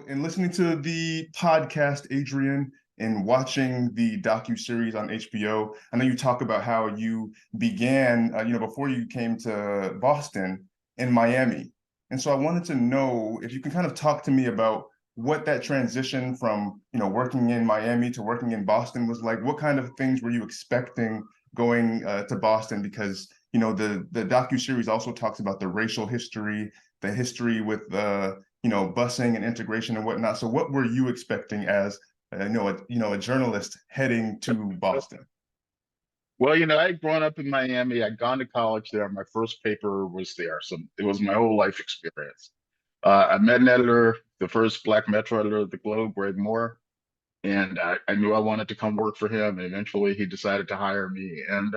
in listening to the podcast, Adrian, and watching the docu-series on HBO, I know you talk about how you began, before you came to Boston, in Miami. And so I wanted to know if you can kind of talk to me about what that transition from, working in Miami to working in Boston was like. What kind of things were you expecting going to Boston? Because, the docu-series also talks about the racial history, the history with busing and integration and whatnot. So what were you expecting as a journalist heading to Boston? Well, I'd grown up in Miami. I'd gone to college there. My first paper was there. So it was my whole life experience. I met an editor, the first Black Metro editor of the Globe, Greg Moore, and I knew I wanted to come work for him. And eventually he decided to hire me. And,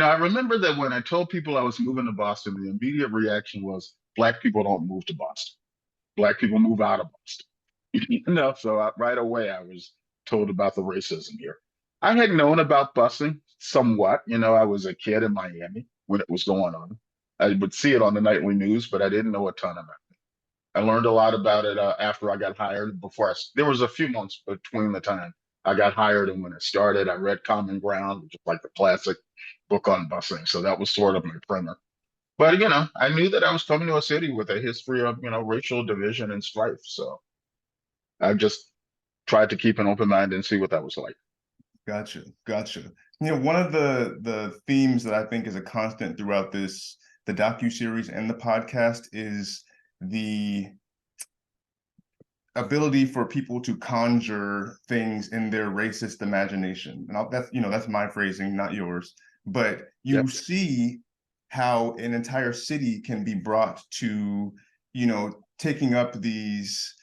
I remember that when I told people I was moving to Boston, the immediate reaction was Black people don't move to Boston. Black people move out of Boston. So right away I was told about the racism here. I had known about busing somewhat. I was a kid in Miami when it was going on. I would see it on the nightly news, but I didn't know a ton about it. I learned a lot about it after I got hired. There was a few months between the time I got hired and when it started. I read Common Ground, which is like the classic book on busing. So that was sort of my primer. But I knew that I was coming to a city with a history of racial division and strife. So I just tried to keep an open mind and see what that was like. Gotcha. One of the themes that I think is a constant throughout the docu-series and the podcast is the ability for people to conjure things in their racist imagination. And that's my phrasing, not yours. But you Yep. see how an entire city can be brought to, taking up these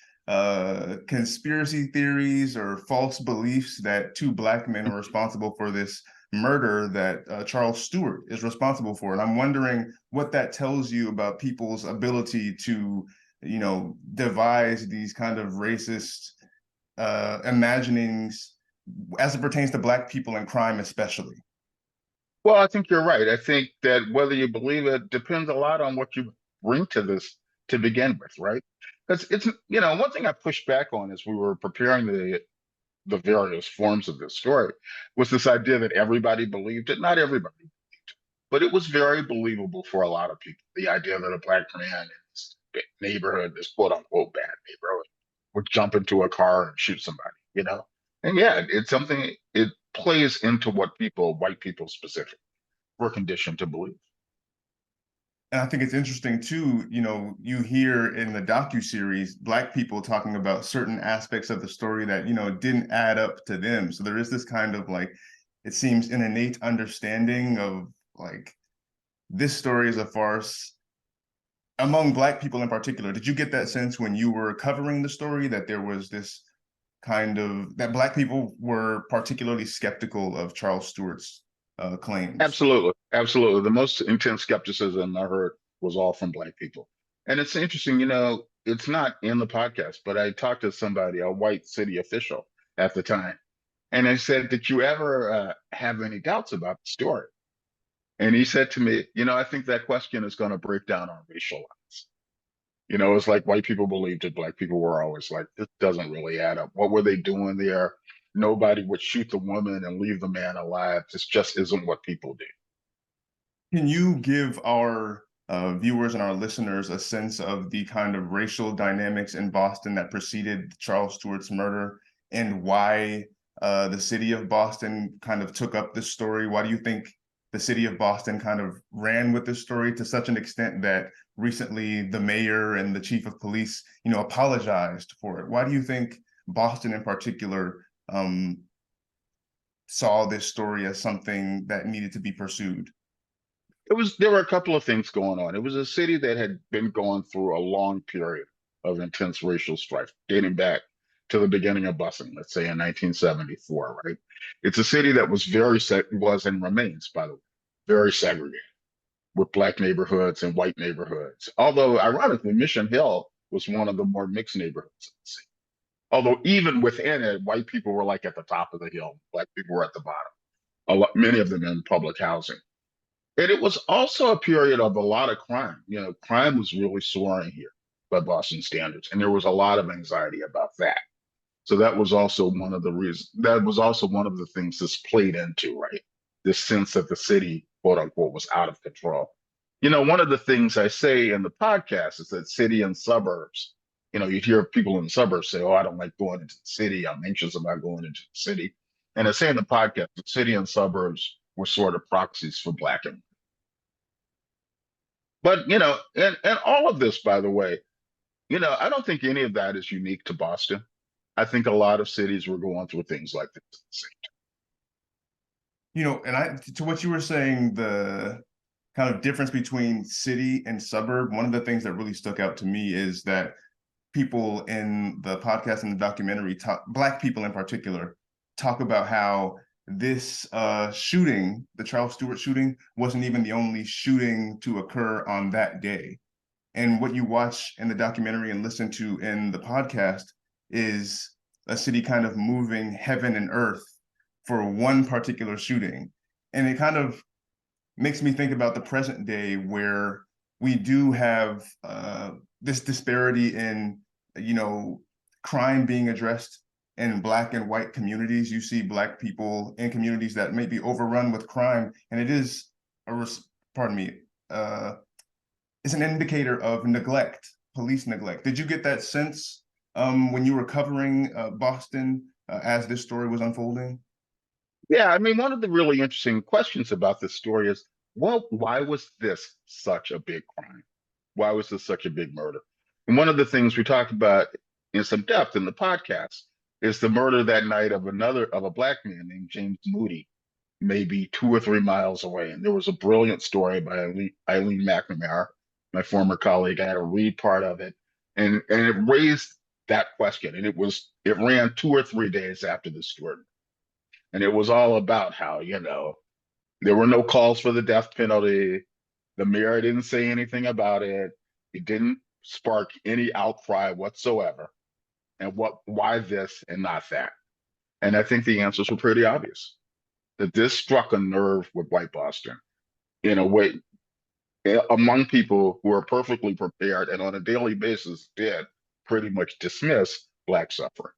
conspiracy theories or false beliefs that two Black men are responsible for this murder that Charles Stuart is responsible for. And I'm wondering what that tells you about people's ability to, devise these kind of racist imaginings as it pertains to Black people and crime, especially. Well, I think you're right. I think that whether you believe it depends a lot on what you bring to this to begin with, right? Because one thing I pushed back on as we were preparing the various forms of this story was this idea that everybody believed it. Not everybody, but it was very believable for a lot of people. The idea that a Black man in this neighborhood, this quote unquote bad neighborhood, would jump into a car and shoot somebody. And yeah, it's something, it plays into what white people specifically, were conditioned to believe. And I think it's interesting too, you hear in the docu-series Black people talking about certain aspects of the story that, didn't add up to them. So there is this kind of like, it seems an innate understanding of like, this story is a farce among Black people in particular. Did you get that sense when you were covering the story that there was this kind of, that Black people were particularly skeptical of Charles Stuart's claims? Absolutely. The most intense skepticism I heard was all from Black people. And it's interesting, it's not in the podcast, but I talked to somebody, a white city official at the time, and I said, "Did you ever have any doubts about the story?" And he said to me, "I think that question is going to break down our racial lines." It's like white people believed it. Black people were always like, this doesn't really add up. What were they doing there? Nobody would shoot the woman and leave the man alive. This just isn't what people do. Can you give our viewers and our listeners a sense of the kind of racial dynamics in Boston that preceded Charles Stuart's murder and why the city of Boston kind of took up this story? Why do you think the city of Boston kind of ran with this story to such an extent that recently the mayor and the chief of police, apologized for it? Why do you think Boston in particular saw this story as something that needed to be pursued? There were a couple of things going on. It was a city that had been going through a long period of intense racial strife, dating back to the beginning of busing, let's say in 1974, right? It's a city that was and remains, by the way, very segregated, with Black neighborhoods and white neighborhoods. Although, ironically, Mission Hill was one of the more mixed neighborhoods in the city. Although even within it, white people were like at the top of the hill, Black people were at the bottom. Many of them in public housing. And it was also a period of a lot of crime. Crime was really soaring here. by Boston standards. And there was a lot of anxiety about that. So that was also one of the reasons, that was also one of the things this played into, right? This sense that the city, quote unquote, was out of control. One of the things I say in the podcast is that city and suburbs, you'd hear people in the suburbs say, oh, I don't like going into the city. I'm anxious about going into the city. And I say in the podcast, the city and suburbs were sort of proxies for Black and but and all of this, by the way, I don't think any of that is unique to Boston. I think a lot of cities were going through things like this at the same time. And to what you were saying, the kind of difference between city and suburb, one of the things that really stuck out to me is that people in the podcast and the documentary, Black people in particular, talk about how this shooting, the Charles Stuart shooting, wasn't even the only shooting to occur on that day. And what you watch in the documentary and listen to in the podcast is a city kind of moving heaven and earth for one particular shooting. And it kind of makes me think about the present day where we do have this disparity in, crime being addressed in Black and white communities. You see Black people in communities that may be overrun with crime, and it is pardon me, it's an indicator of neglect, police neglect. Did you get that sense when you were covering Boston as this story was unfolding? Yeah, I mean, one of the really interesting questions about this story is, well, why was this such a big crime? Why was this such a big murder? And one of the things we talked about in some depth in the podcast is the murder that night of a Black man named James Moody, maybe 2 or 3 miles away. And there was a brilliant story by Eileen McNamara, my former colleague. I had to read part of it, and it raised that question. And it ran 2 or 3 days after the Stuart, and it was all about how there were no calls for the death penalty. The mayor didn't say anything about it. It didn't spark any outcry whatsoever. And why this and not that? And I think the answers were pretty obvious. That this struck a nerve with white Boston in a way, among people who are perfectly prepared and on a daily basis did pretty much dismiss Black suffering.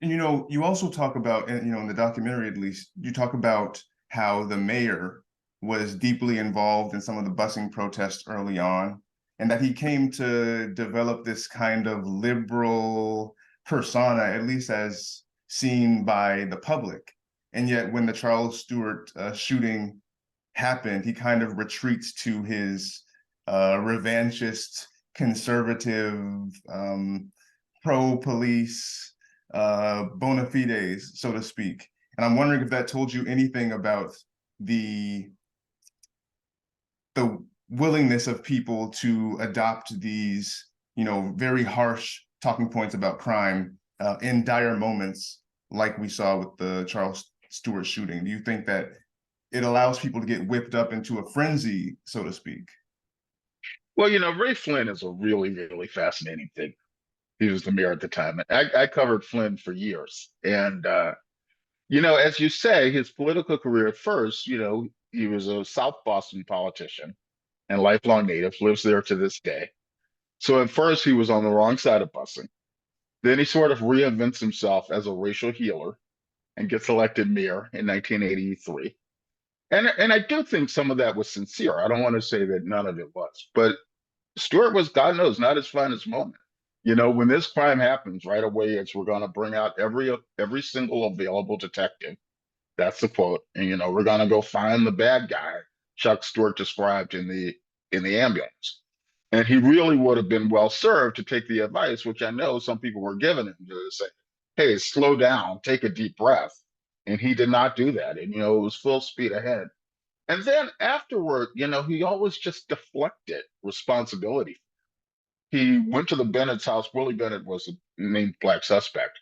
And you also talk about, in the documentary at least, you talk about how the mayor was deeply involved in some of the busing protests early on, and that he came to develop this kind of liberal persona, at least as seen by the public. And yet when the Charles Stuart shooting happened, he kind of retreats to his revanchist, conservative, pro-police bona fides, so to speak. And I'm wondering if that told you anything about the willingness of people to adopt these, very harsh talking points about crime in dire moments, like we saw with the Charles Stuart shooting. Do you think that it allows people to get whipped up into a frenzy, so to speak? Well, Ray Flynn is a really, really fascinating thing. He was the mayor at the time. I covered Flynn for years. And, as you say, his political career at first, he was a South Boston politician and lifelong native, lives there to this day. So at first he was on the wrong side of busing. Then he sort of reinvents himself as a racial healer and gets elected mayor in 1983. And I do think some of that was sincere. I don't want to say that none of it was, but Stuart was, God knows, not his finest moment. When this crime happens, right away, we're going to bring out every single available detective. That's the quote. And we're going to go find the bad guy Chuck Stuart described in the ambulance. And he really would have been well served to take the advice, which I know some people were giving him, to say, hey, slow down, take a deep breath. And he did not do that. And, it was full speed ahead. And then afterward, he always just deflected responsibility. He went to the Bennett's house. Willie Bennett was the named Black suspect.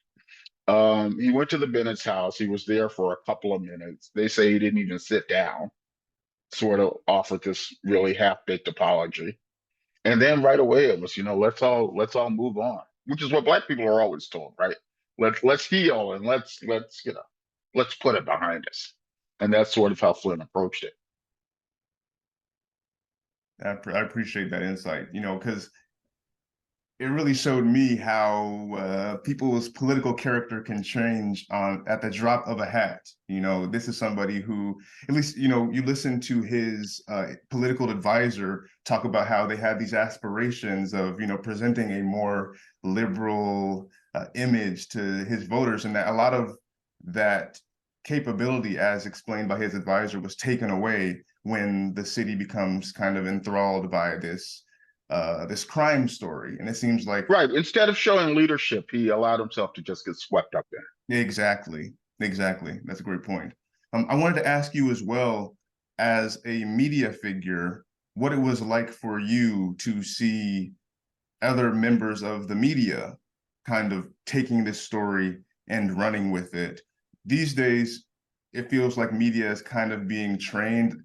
He went to the Bennett's house. He was there for a couple of minutes. They say he didn't even sit down, sort of offered this really half-baked apology. And then right away it was, let's all move on, which is what Black people are always told, right? Let's heal and let's put it behind us. And that's sort of how Flynn approached it. I appreciate that insight, because it really showed me how people's political character can change on at the drop of a hat. You know, this is somebody who, at least, you know, you listen to his political advisor talk about how they had these aspirations of, you know, presenting a more liberal image to his voters, and that a lot of that capability, as explained by his advisor, was taken away when the city becomes kind of enthralled by this crime story. And it seems like Right. Instead of showing leadership, he allowed himself to just get swept up in it. exactly, exactly. That's a great point. I wanted to ask you as well, as a media figure, what it was like for you to see other members of the media kind of taking this story and running with it. These days, it feels like media is kind of being trained.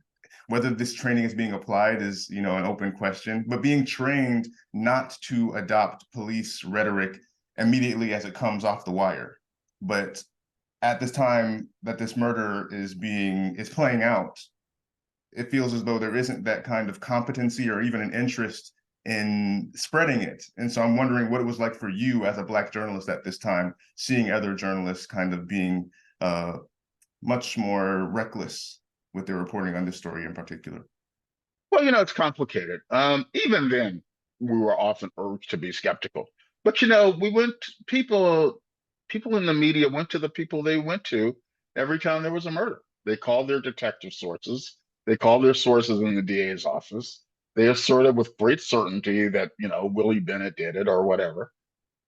Whether this training is being applied is, you know, an open question, but being trained not to adopt police rhetoric immediately as it comes off the wire. But at this time that this murder is playing out, it feels as though there isn't that kind of competency or even an interest in spreading it. And so I'm wondering what it was like for you as a Black journalist at this time, seeing other journalists kind of being much more reckless with their reporting on this story in particular. Well, it's complicated. Even then, we were often urged to be skeptical. But we went people in the media went to the people they went to every time there was a murder. They called their detective sources. They called their sources in the DA's office. They asserted with great certainty that, Willie Bennett did it or whatever.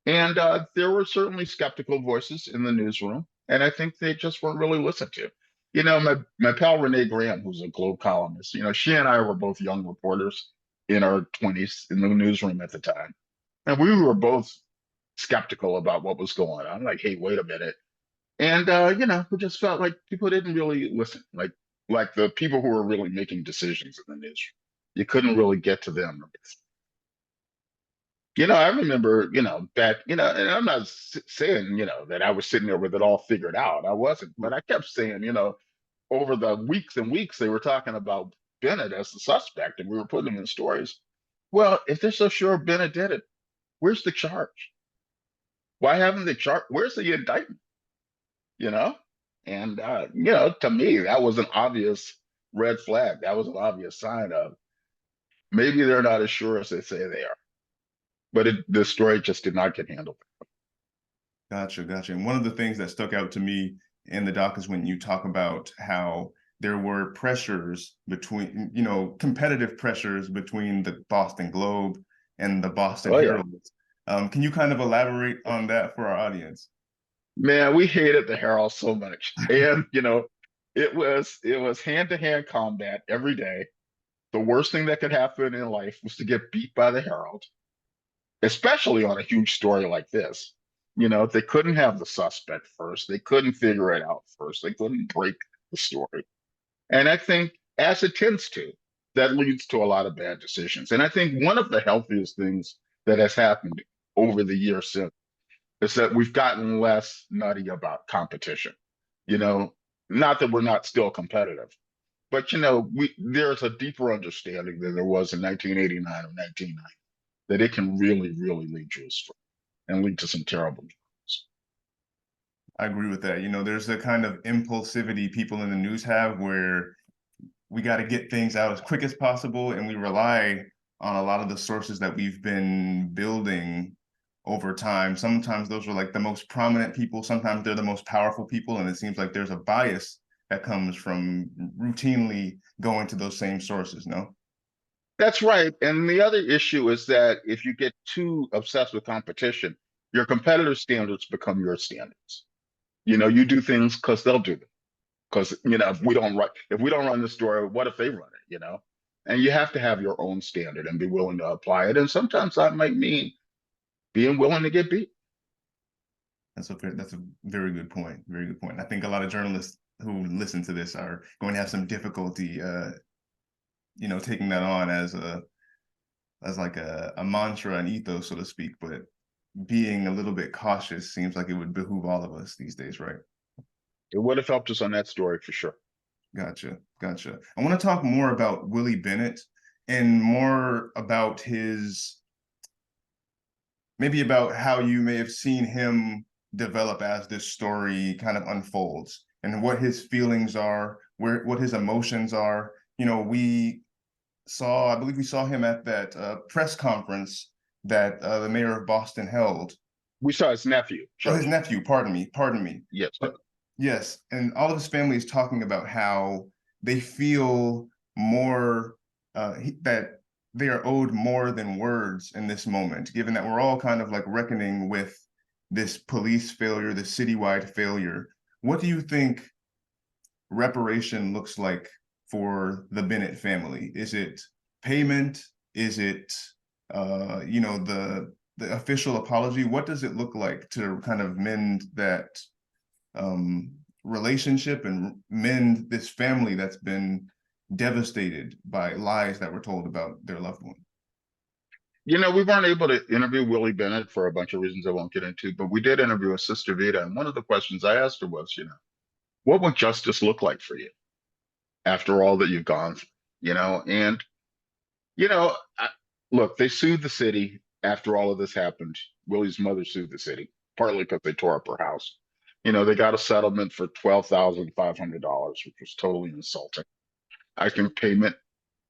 And there were certainly skeptical voices in the newsroom, and I think they just weren't really listened to. My pal Renee Graham, who's a Globe columnist, she and I were both young reporters in our 20s in the newsroom at the time. And we were both skeptical about what was going on. Like, hey, wait a minute. And we just felt like people didn't really listen, like the people who were really making decisions in the newsroom. You couldn't really get to them. I remember, that, and I'm not saying, that I was sitting there with it all figured out. I wasn't, but I kept saying, over the weeks and weeks they were talking about Bennett as the suspect and we were putting him in stories. Well, if they're so sure Bennett did it, where's the charge? Why haven't they charged? Where's the indictment? You know? And, to me, that was an obvious red flag. That was an obvious sign of maybe they're not as sure as they say they are. But the story just did not get handled. Gotcha, gotcha. And one of the things that stuck out to me in the doc is when you talk about how there were pressures between, you know, competitive pressures between the Boston Globe and the Boston Oh yeah. Herald. Can you kind of elaborate on that for our audience? Man, we hated the Herald so much. And it was hand-to-hand combat every day. The worst thing that could happen in life was to get beat by the Herald, especially on a huge story like this. They couldn't have the suspect first. They couldn't figure it out first. They couldn't break the story. And I think, as it tends to, that leads to a lot of bad decisions. And I think one of the healthiest things that has happened over the years since is that we've gotten less nutty about competition. You know, Not that we're not still competitive, but there's a deeper understanding than there was in 1989 or 1990 that it can really, really lead you astray and lead to some terrible results. I agree with that. You know, there's a kind of impulsivity people in the news have where we got to get things out as quick as possible, and we rely on a lot of the sources that we've been building over time. Sometimes those are like the most prominent people, sometimes they're the most powerful people, and it seems like there's a bias that comes from routinely going to those same sources, no? That's right. And the other issue is that if you get too obsessed with competition, your competitor standards become your standards. You do things because they'll do them. Because if we don't run the story, what if they run it? And you have to have your own standard and be willing to apply it. And sometimes that might mean being willing to get beat. That's a very good point. Very good point. I think a lot of journalists who listen to this are going to have some difficulty, you know, taking that on as like a mantra, an ethos, so to speak. But being a little bit cautious seems like it would behoove all of us these days, right? It would have helped us on that story for sure. Gotcha, gotcha. I want to talk more about Willie Bennett and more about his maybe about how you may have seen him develop as this story kind of unfolds and what his feelings are, where what his emotions are. You know, I believe we saw him at that press conference that the mayor of Boston held. We saw his nephew, Oh, his Chuck. nephew, pardon me. Yes, But yes, and all of his family is talking about how they feel more that they are owed more than words in this moment, given that we're all kind of like reckoning with this police failure, this citywide failure. What do you think reparation looks like for the Bennett family? Is it payment? Is it you know, the official apology? What does it look like to kind of mend that relationship and mend this family that's been devastated by lies that were told about their loved one? you know, we weren't able to interview Willie Bennett for a bunch of reasons I won't get into, but we did interview his sister Vida, and one of the questions I asked her was, you know, what would justice look like for you after all that you've gone through? You know, and you know, look, they sued the city after all of this happened. Willie's mother sued the city, partly because they tore up her house. You know, they got a settlement for $12,500, which was totally insulting. I think payment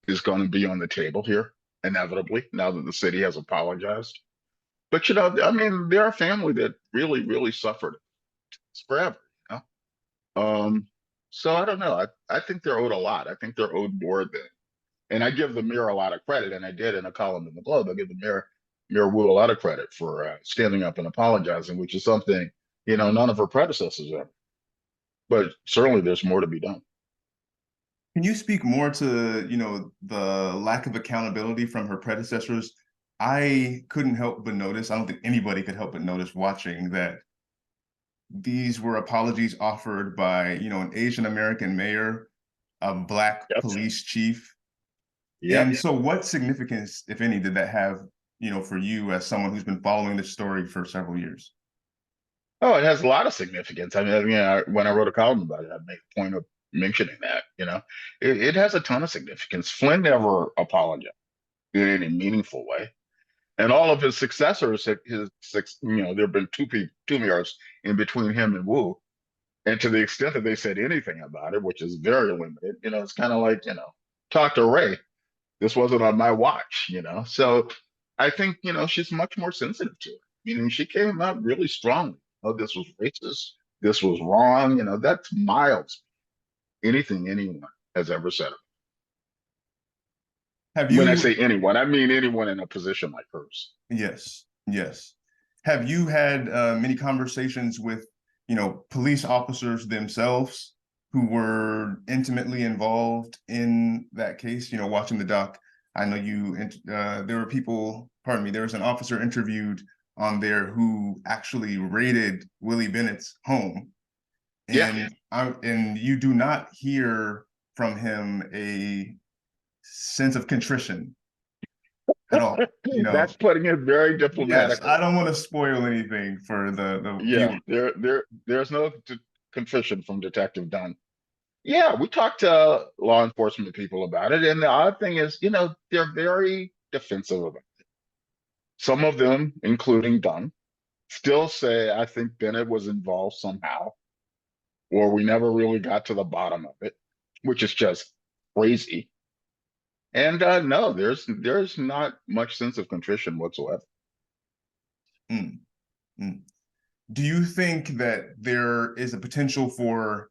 is going to be on the table here, inevitably, now that the city has apologized. But you know, I mean, they're a family that really, really suffered. It's forever, you know. So I don't know. I think they're owed a lot. I think they're owed more than, and I give the Mirror a lot of credit, and I did in a column in the Globe. I give the Mirror Wu a lot of credit for standing up and apologizing, which is something, you know, none of her predecessors ever. But certainly, there's more to be done. Can you speak more to, you know, the lack of accountability from her predecessors? I couldn't help but notice, I don't think anybody could help but notice watching that these were apologies offered by, you know, an Asian American mayor, a black Yep. police chief. Yep. And so what significance, if any, did that have, you know, for you as someone who's been following this story for several years? Oh, it has a lot of significance. When I wrote a column about it, I made a point of mentioning that. You know, it has a ton of significance. Flynn never apologized in any meaningful way, and all of his successors, you know, there have been two mayors in between him and Wu. And to the extent that they said anything about it, which is very limited, you know, it's kind of like, you know, talk to Ray. This wasn't on my watch, you know. So I think, you know, she's much more sensitive to it. Meaning she came out really strongly. Oh, this was racist. This was wrong. You know, that's miles anything anyone has ever said. Have When I you, say anyone, I mean anyone in a position like hers. yes, yes. Have you had many conversations with, you know, police officers themselves who were intimately involved in that case? You know, watching the doc, I know there were people, pardon me, there was an officer interviewed on there who actually raided Willie Bennett's home. Yeah. And you do not hear from him a sense of contrition at all. You know, That's putting it very yes, diplomatically. I don't want to spoil anything for the Yeah, viewer. there's no contrition from Detective Dunn. Yeah, we talked to law enforcement people about it, and the odd thing is, you know, they're very defensive of it. Some of them, including Dunn, still say, I think Bennett was involved somehow, or we never really got to the bottom of it, which is just crazy. And no, there's not much sense of contrition whatsoever. Mm, mm. Do you think that there is a potential for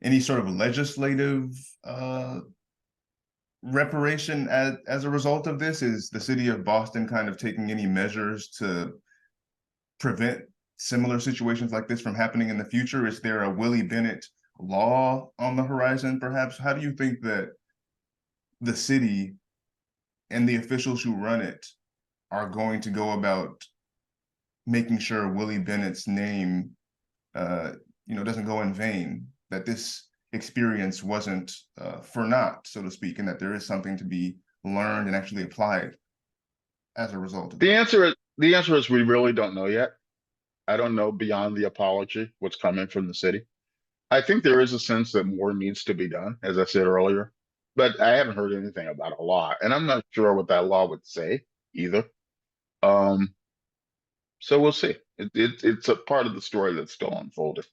any sort of legislative reparation as a result of this? Is the city of Boston kind of taking any measures to prevent similar situations like this from happening in the future? Is there a Willie Bennett law on the horizon, perhaps? How do you think that the city and the officials who run it are going to go about making sure Willie Bennett's name, uh, you know, doesn't go in vain, that this experience wasn't for naught, so to speak, and that there is something to be learned and actually applied as a result of this? The answer is we really don't know yet. I don't know beyond the apology what's coming from the city. I think there is a sense that more needs to be done, as I said earlier, but I haven't heard anything about a law, and I'm not sure what that law would say either. Um, So we'll see. It's a part of the story that's still unfolding.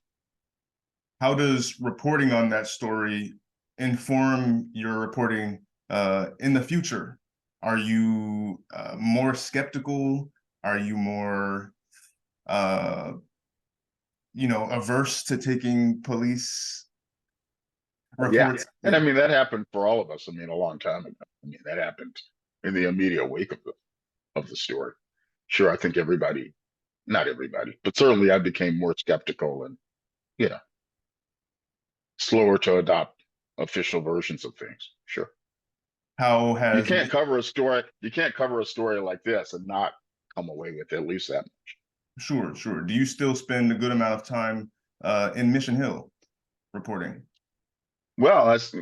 How does reporting on that story inform your reporting in the future? Are you more skeptical? Are you more uh, averse to taking police Yeah. reports? And I Yeah, mean, that happened for all of us. I mean, a long time ago. I mean, that happened in the immediate wake of the story. Sure, I think everybody, not everybody, but certainly I became more skeptical and, you know, slower to adopt official versions of things. Sure. how You has can't cover a story, you can't cover a story like this and not come away with at least that. sure, sure. Do you still spend a good amount of time in Mission Hill reporting? Well, that's,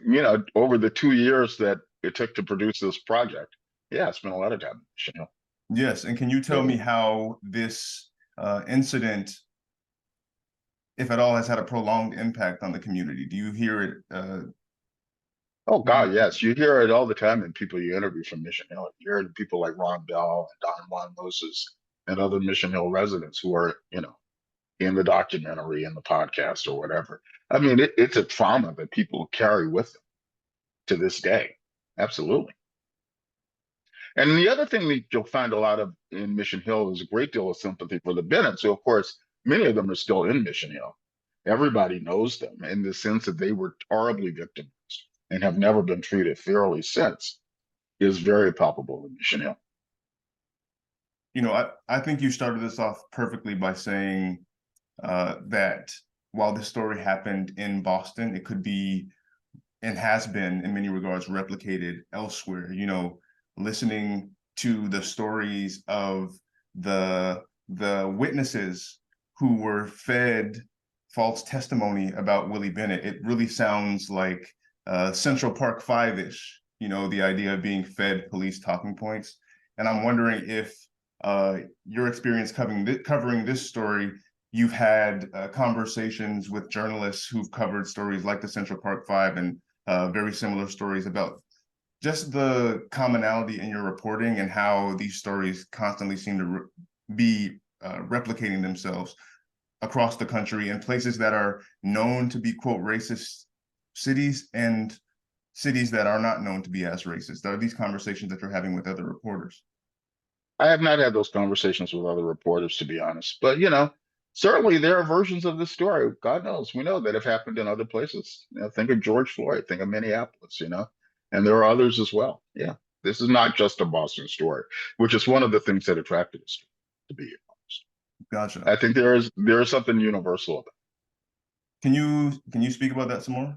over the 2 years that it took to produce this project, yeah, I spent a lot of time, Yes, and can you tell me So, how this incident, if at all, has had a prolonged impact on the community? Do you hear it? oh God, yes, you hear it all the time in people you interview from Mission Hill. You hear it in people like Ron Bell and Don Juan Moses and other Mission Hill residents who are, in the documentary, in the podcast, or whatever. I mean, it's a trauma that people carry with them to this day. Absolutely. And the other thing that you'll find a lot of in Mission Hill is a great deal of sympathy for the Bennett's. So, of course, many of them are still in Mission Hill. Everybody knows them in the sense that they were horribly victimized and have never been treated fairly since, is very palpable in Mission Hill. I think you started this off perfectly by saying that while this story happened in Boston, it could be and has been in many regards replicated elsewhere. Listening to the stories of the witnesses who were fed false testimony about Willie Bennett, it really sounds like Central Park Five-ish. The idea of being fed police talking points. And I'm wondering if your experience covering this story, you've had conversations with journalists who've covered stories like the Central Park Five and very similar stories about just the commonality in your reporting and how these stories constantly seem to be replicating themselves across the country in places that are known to be, quote, racist cities and cities that are not known to be as racist. Are these conversations that you're having with other reporters? I have not had those conversations with other reporters, to be honest. But, certainly there are versions of this story. God knows, we know that have happened in other places. Think of George Floyd, think of Minneapolis, and there are others as well. Yeah. This is not just a Boston story, which is one of the things that attracted us to be honest. Gotcha. I think there is something universal about it. Can you speak about that some more?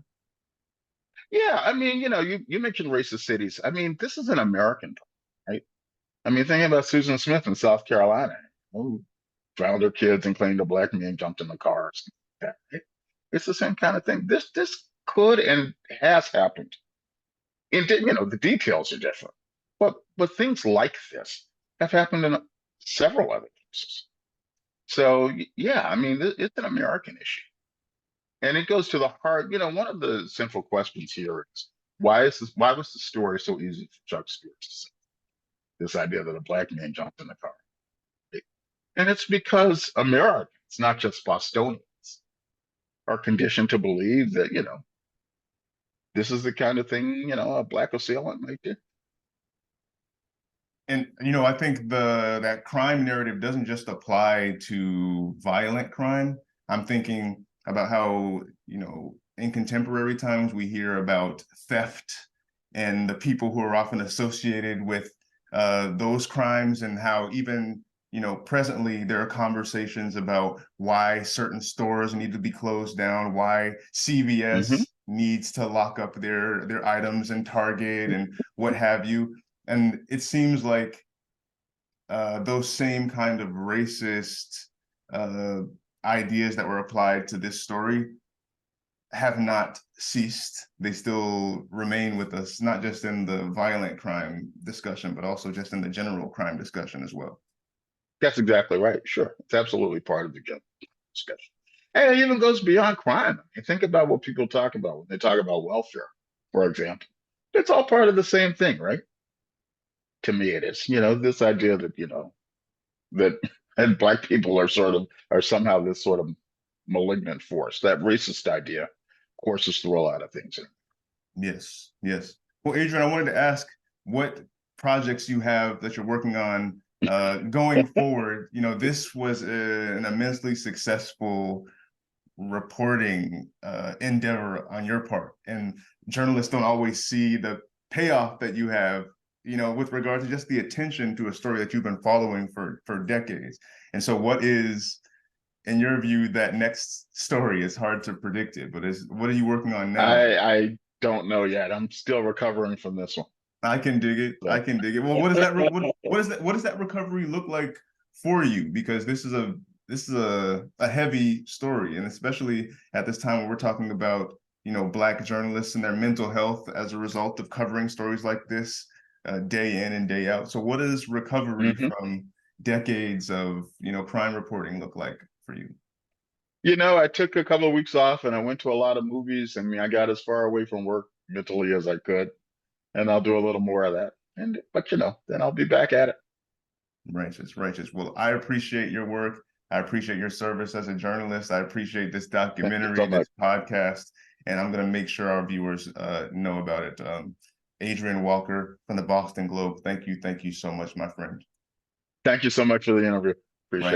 Yeah, I mean, you mentioned racist cities. I mean, this is an American, right? I mean, thinking about Susan Smith in South Carolina, who drowned her kids and claimed a black man jumped in the car. It's the same kind of thing. This could and has happened. The details are different, but things like this have happened in several other cases. So yeah, I mean, it's an American issue, and it goes to the heart. One of the central questions here is why was the story so easy for Chuck Stuart to say? This idea that a black man jumped in the car. And it's because Americans, not just Bostonians, are conditioned to believe that, this is the kind of thing, a black assailant might do. And I think that crime narrative doesn't just apply to violent crime. I'm thinking about how, in contemporary times we hear about theft and the people who are often associated with those crimes, and how even, presently there are conversations about why certain stores need to be closed down, why Hmm. CVS needs to lock up their items, and Target and what have you. And it seems like those same kind of racist uh, ideas that were applied to this story have not ceased. They still remain with us, not just in the violent crime discussion, but also just in the general crime discussion as well. That's exactly right. Sure. It's absolutely part of the general discussion. And it even goes beyond crime. You think about what people talk about when they talk about welfare, for example. It's all part of the same thing, right? To me, it is. This idea that, that And black people are somehow this sort of malignant force. That racist idea courses through a lot of things. Yes, yes. Well, Adrian, I wanted to ask what projects you have that you're working on going forward. You know, this was an immensely successful reporting endeavor on your part, and journalists don't always see the payoff that you have, you know, with regard to just the attention to a story that you've been following for decades. And so what is, in your view, that next story? Is hard to predict it, but is what are you working on now? I don't know yet. I'm still recovering from this one. I can dig it. I So can dig it. Well, what does that recovery look like for you? Because this is a heavy story, and especially at this time when we're talking about, you know, Black journalists and their mental health as a result of covering stories like this day in and day out. So, what does recovery mhm. from decades of, you know, crime reporting look like for you? I took a couple of weeks off and I went to a lot of movies. I mean, I got as far away from work mentally as I could, and I'll do a little more of that. But then I'll be back at it. Righteous, righteous. Well, I appreciate your work. I appreciate your service as a journalist. I appreciate this Thank you so documentary, much. this podcast, and I'm going to make sure our viewers know about it. Adrian Walker from the Boston Globe. Thank you so much, my friend. Thank you so much for the interview. Appreciate Right. it.